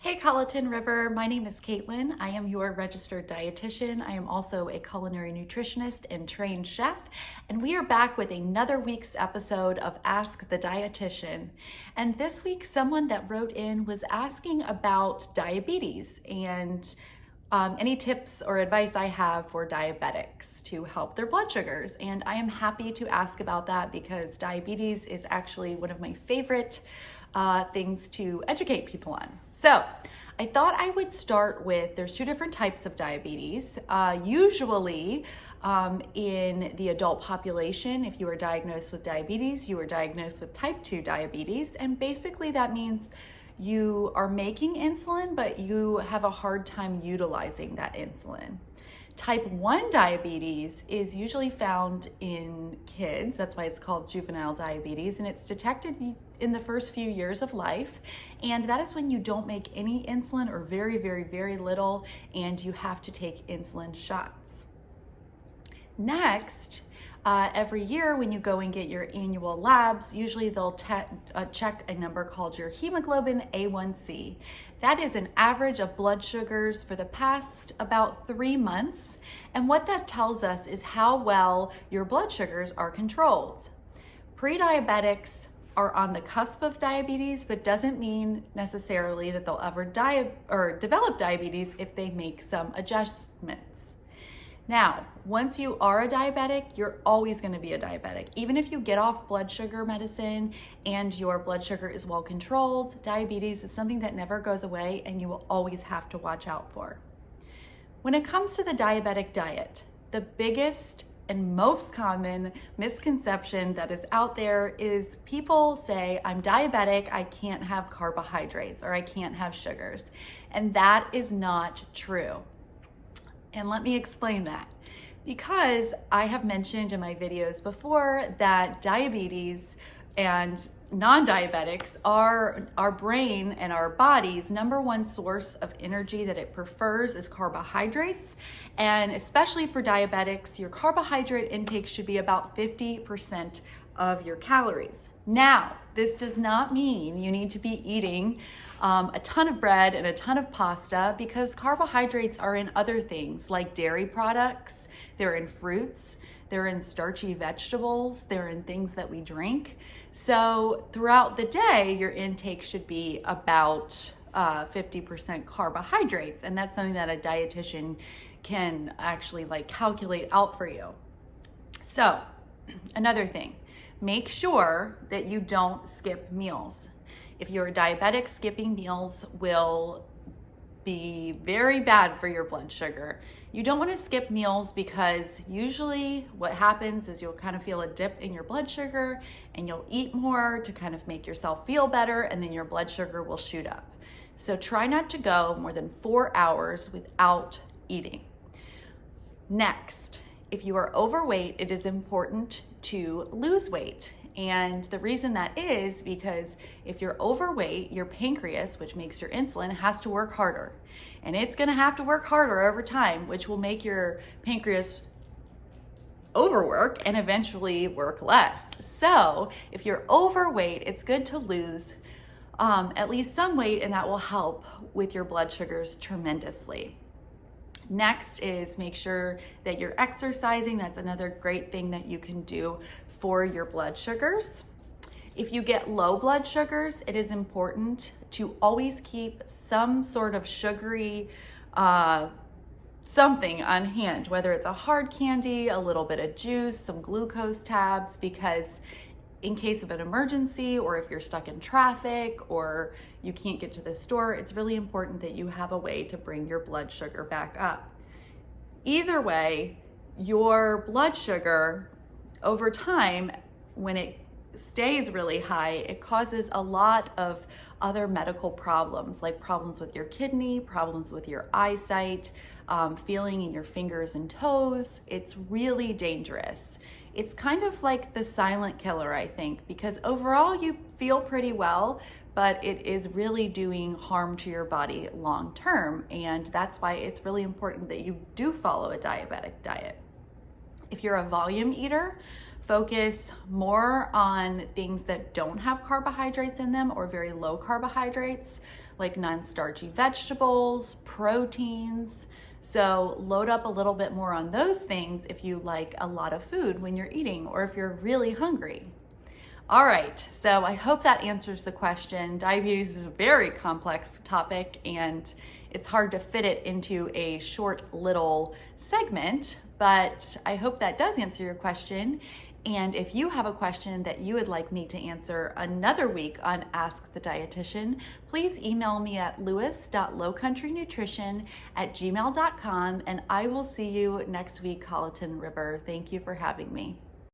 Hey Colleton River, my name is Caitlin. I am your registered dietitian. I am also a culinary nutritionist and trained chef, and we are back with another week's episode of Ask the Dietitian. And this week, someone that wrote in was asking about diabetes and any tips or advice I have for diabetics to help their blood sugars. And I am happy to ask about that because diabetes is actually one of my favorite things to educate people on. So I thought I would start with, there's two different types of diabetes. Usually in the adult population, if you are diagnosed with diabetes, you are diagnosed with type 2 diabetes. And basically that means you are making insulin, but you have a hard time utilizing that insulin. Type 1 diabetes is usually found in kids. That's why it's called juvenile diabetes, and it's detected in the first few years of life. And that is when you don't make any insulin or very, very, very little, and you have to take insulin shots. Next, every year when you go and get your annual labs, usually they'll check a number called your hemoglobin A1C. That is an average of blood sugars for the past about 3 months. And what that tells us is how well your blood sugars are controlled. Pre-diabetics are on the cusp of diabetes, but doesn't mean necessarily that they'll ever develop diabetes if they make some adjustments. Now, once you are a diabetic, you're always going to be a diabetic. Even if you get off blood sugar medicine and your blood sugar is well controlled, diabetes is something that never goes away and you will always have to watch out for. When it comes to the diabetic diet, the biggest and most common misconception that is out there is people say, I'm diabetic, I can't have carbohydrates or I can't have sugars. And that is not true. And let me explain that. Because I have mentioned in my videos before that diabetes and non-diabetics are our brain and our body's number one source of energy that it prefers is carbohydrates. And especially for diabetics, your carbohydrate intake should be about 50% of your calories. Now, this does not mean you need to be eating a ton of bread and a ton of pasta, because carbohydrates are in other things like dairy products, they're in fruits, they're in starchy vegetables, they're in things that we drink. So throughout the day, your intake should be about 50% carbohydrates, and that's something that a dietitian can actually calculate out for you. So another thing, make sure that you don't skip meals. If you're a diabetic, skipping meals will be very bad for your blood sugar. You don't want to skip meals because usually what happens is you'll kind of feel a dip in your blood sugar and you'll eat more to kind of make yourself feel better, and then your blood sugar will shoot up. So try not to go more than 4 hours without eating. Next, if you are overweight, it is important to lose weight. And the reason that is because if you're overweight, your pancreas, which makes your insulin, has to work harder. And it's gonna have to work harder over time, which will make your pancreas overwork and eventually work less. So if you're overweight, it's good to lose at least some weight, and that will help with your blood sugars tremendously. Next is make sure that you're exercising. That's another great thing that you can do for your blood sugars. If you get low blood sugars, it is important to always keep some sort of sugary something on hand, whether it's a hard candy, a little bit of juice, some glucose tabs, because in case of an emergency, or if you're stuck in traffic or you can't get to the store, it's really important that you have a way to bring your blood sugar back up. Either way, your blood sugar over time, when it stays really high, it causes a lot of other medical problems, like problems with your kidney, problems with your eyesight, feeling in your fingers and toes. It's really dangerous. It's kind of like the silent killer, I think, because overall you feel pretty well, but it is really doing harm to your body long term. And that's why it's really important that you do follow a diabetic diet. If you're a volume eater, focus more on things that don't have carbohydrates in them or very low carbohydrates, like non-starchy vegetables, proteins. So load up a little bit more on those things if you like a lot of food when you're eating or if you're really hungry. All right, so I hope that answers the question. Diabetes is a very complex topic and it's hard to fit it into a short little segment, but I hope that does answer your question. And if you have a question that you would like me to answer another week on Ask the Dietitian, please email me at lewis.lowcountrynutrition@gmail.com, and I will see you next week, Colleton River. Thank you for having me.